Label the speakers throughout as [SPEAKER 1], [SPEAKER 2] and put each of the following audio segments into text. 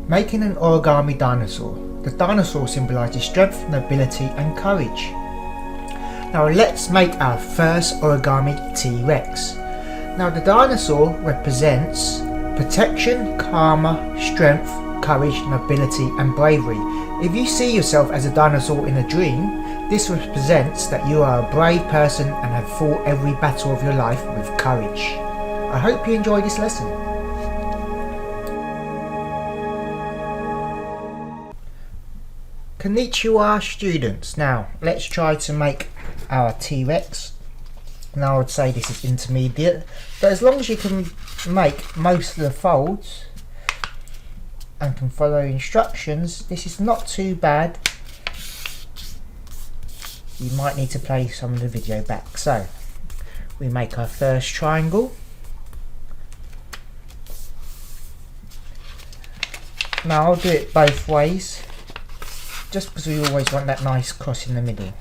[SPEAKER 1] Making an origami dinosaur. The dinosaur symbolises strength, nobility and courage. Now let's make our first origami T-Rex. Now the dinosaur represents protection, karma, strength, courage, nobility and bravery. If you see yourself as a dinosaur in a dream, this represents that you are a brave person and have fought every battle of your life with courage. I hope you enjoy this lesson. Konnichiwa students. Now let's try to make our T-Rex. Now I would say this is intermediate, but as long as you can make most of the folds and can follow instructions, this is not too bad. You might need to play some of the video back. So we make our first triangle. Now I'll do it both ways, just because we always want that nice cross in the middle.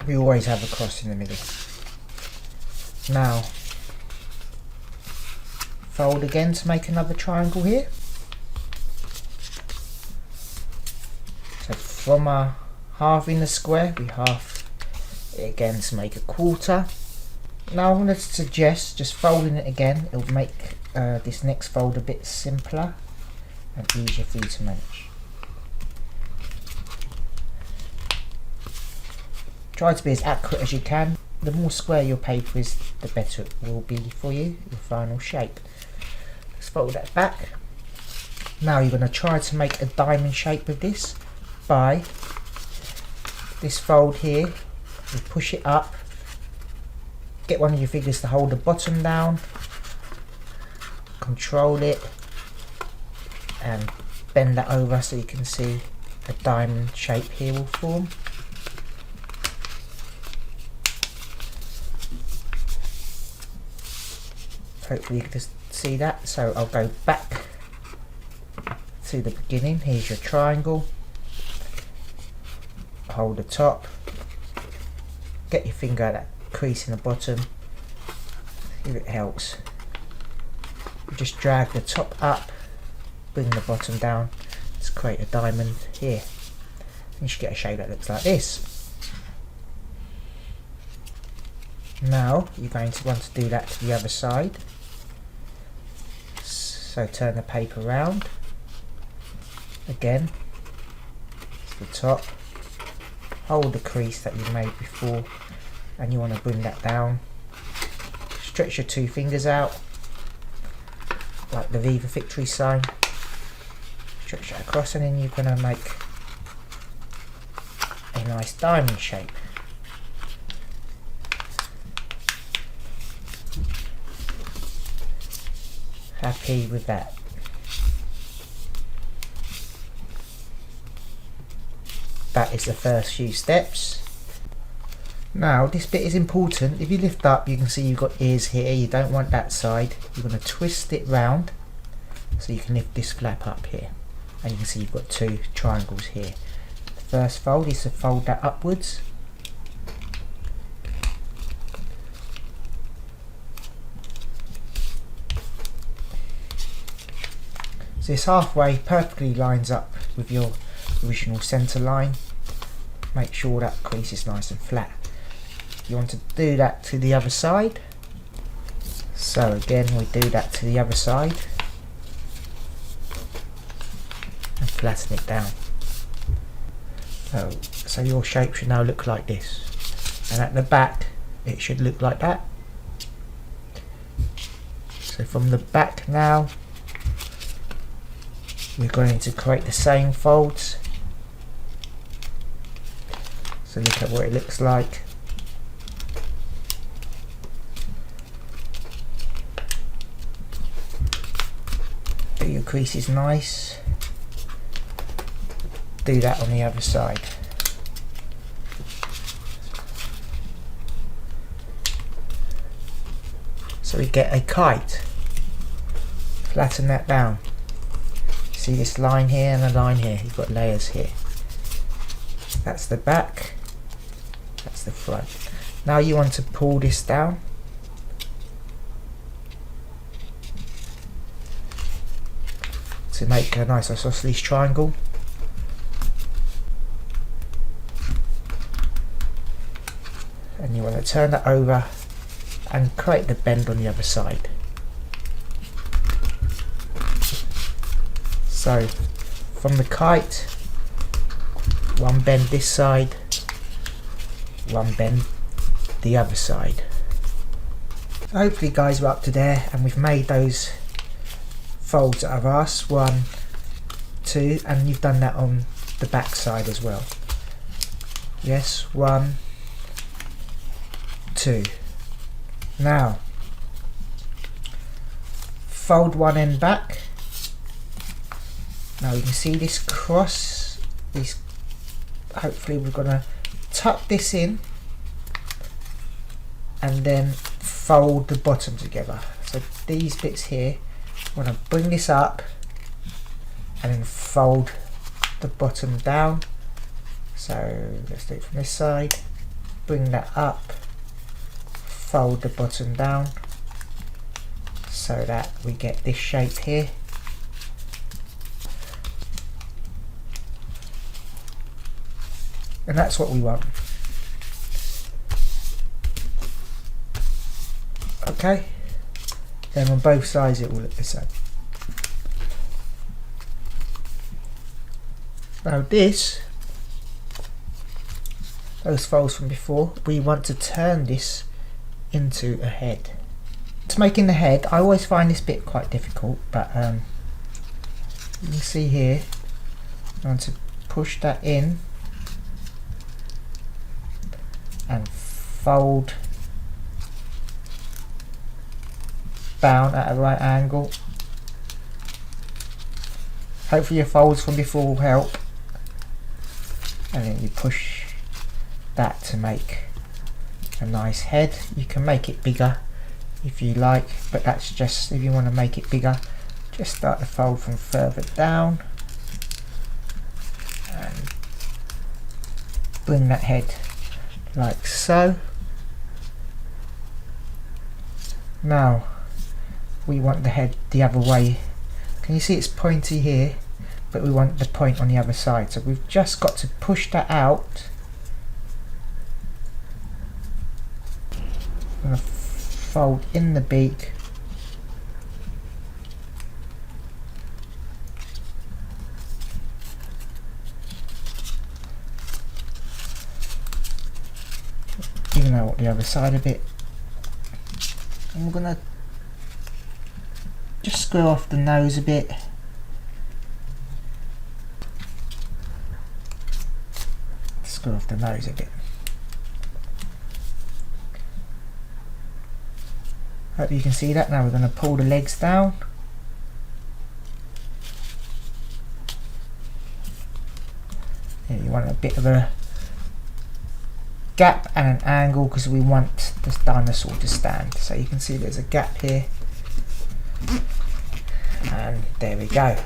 [SPEAKER 1] We always have a cross in the middle. Now fold again to make another triangle here. So from our half in the square, we half it again to make a quarter. Now I'm going to suggest just folding it again. It will make this next fold a bit simpler and easier for you to manage. Try to be as accurate as you can. The more square your paper is, the better it will be for you, your final shape. Let's fold that back. Now you're going to try to make a diamond shape with this by this fold here. You push it up, get one of your fingers to hold the bottom down, control it and bend that over so you can see a diamond shape here will form. Hopefully you can just see that. So I'll go back to the beginning. Here's your triangle. Hold the top. Get your finger at that crease in the bottom. If it helps. Just drag the top up. Bring the bottom down. Let's create a diamond here. You should get a shape that looks like this. Now you're going to want to do that to the other side. So turn the paper round. Again, to the top. Hold the crease that you made before and you want to bring that down. Stretch your two fingers out like the V for victory sign. Stretch that across and then you're going to make a nice diamond shape. Happy with that. That is the first few steps. Now this bit is important. If you lift up, you can see you've got ears here. You don't want that side. You're going to twist it round so you can lift this flap up here, and you can see you've got two triangles here. The first fold is to fold that upwards. So this halfway perfectly lines up with your original centre line. Make sure that crease is nice and flat. You want to do that to the other side. So again we do that to the other side and flatten it down. So your shape should now look like this, and at the back it should look like that. So from the back now we're going to create the same folds. So look at what it looks like. Do your creases nice. Do that on the other side. So we get a kite flatten that down. See this line here and a line here, you've got layers here. That's the back, that's the front. Now you want to pull this down. To make a nice isosceles triangle. And you want to turn that over and create the bend on the other side. So from the kite, one bend this side, one bend the other side. Hopefully guys we're up to there and we've made those folds that I've asked, 1, 2, and you've done that on the back side as well. Yes, 1, 2. Now fold one end back. Now you can see this cross, hopefully we're going to tuck this in and then fold the bottom together. So these bits here, I'm going to bring this up and then fold the bottom down. So let's do it from this side, bring that up, fold the bottom down so that we get this shape here. And that's what we want. Okay, then on both sides it will look the same. Now those folds from before, we want to turn this into a head. To making the head, I always find this bit quite difficult, but you can see here, I want to push that in and fold down at a right angle. Hopefully your folds from before will help, and then you push that to make a nice head. You can make it bigger if you like, but that's just if you want to make it bigger, just start the fold from further down and bring that head like so. Now we want the head the other way. Can you see it's pointy here, but we want the point on the other side, so we've just got to push that out. I'm going to fold in the beak, even out the other side a bit, and we're going to just square off the nose a bit. Square off the nose a bit. Hope you can see that. Now we're going to pull the legs down. Yeah, you want a bit of a gap and an angle because we want this dinosaur to stand. So you can see there's a gap here. And there we go.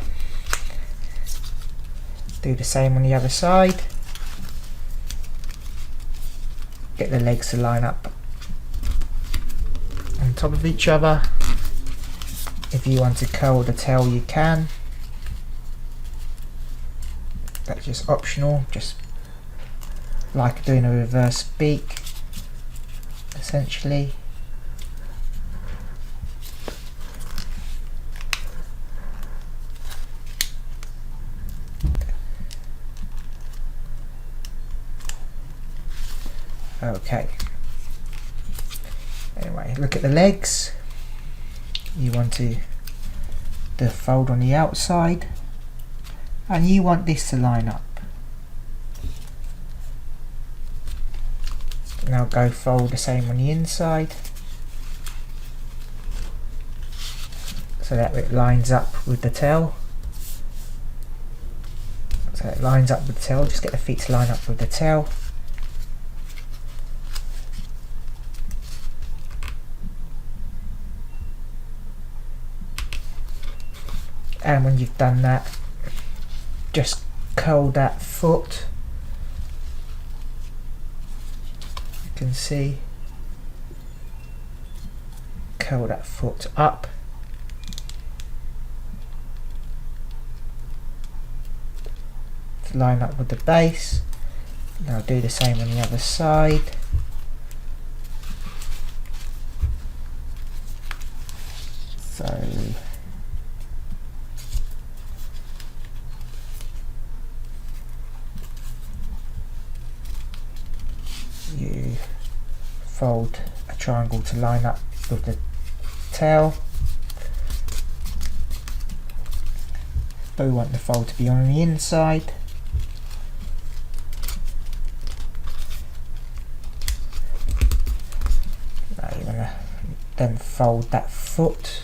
[SPEAKER 1] Do the same on the other side. Get the legs to line up on top of each other. If you want to curl the tail you can. That's just optional, just like doing a reverse beak essentially. Okay, anyway, look at the legs. You want to the fold on the outside and you want this to line up. Now go fold the same on the inside so that it lines up with the tail. So it lines up with the tail, just get the feet to line up with the tail. And when you've done that, just curl that foot. You can see, curl that foot up. To line up with the base. Now do the same on the other side. So you fold a triangle to line up with the tail, but we want the fold to be on the inside. Now you're going to then fold that foot,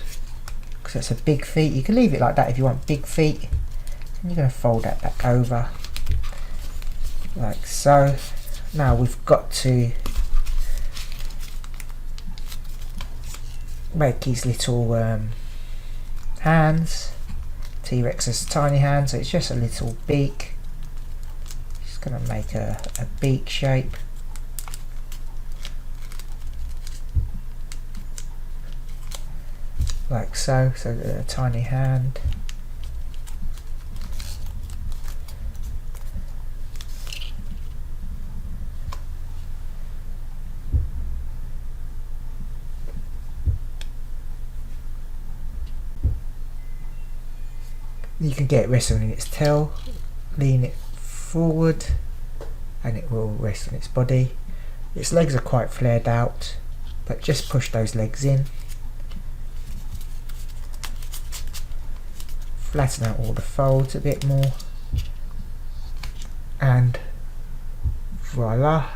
[SPEAKER 1] because it's a big feet. You can leave it like that if you want big feet, and you're going to fold that back over like so. Now we've got to make these little hands. T-Rex has tiny hands, so it's just a little beak. Just going to make a beak shape. Like so, so a tiny hand. You can get it resting on its tail, lean it forward and it will rest on its body. Its legs are quite flared out, but just push those legs in. Flatten out all the folds a bit more, and voila,